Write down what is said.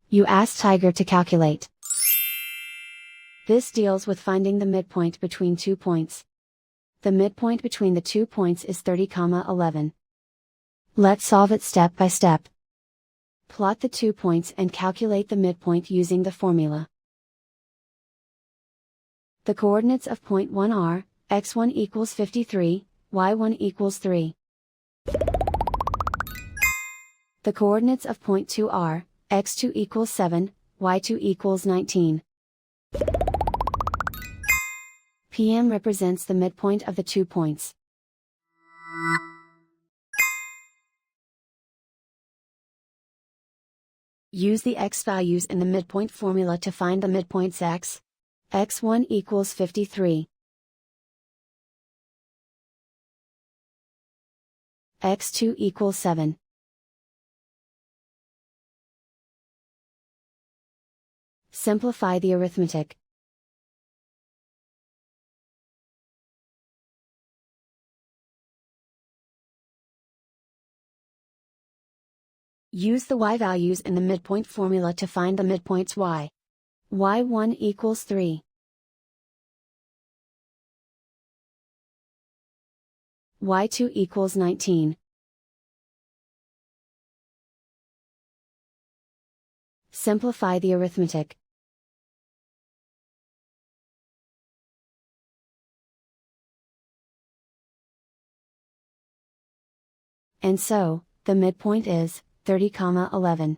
You ask Tiger to calculate. This deals with finding the midpoint between 2 points. The midpoint between the 2 points is 30,11. Let's solve it step by step. Plot the 2 points and calculate the midpoint using the formula. The coordinates of point 1 are, x1 equals 53, y1 equals 3. The coordinates of point 2 are, x2 equals 7, y2 equals 19. PM represents the midpoint of the 2 points. Use the x values in the midpoint formula to find the midpoints x. x1 equals 53. x2 equals 7. Simplify the arithmetic. Use the y values in the midpoint formula to find the midpoints y. y1 equals 3. y2 equals 19. Simplify the arithmetic. And so, the midpoint is 30,11.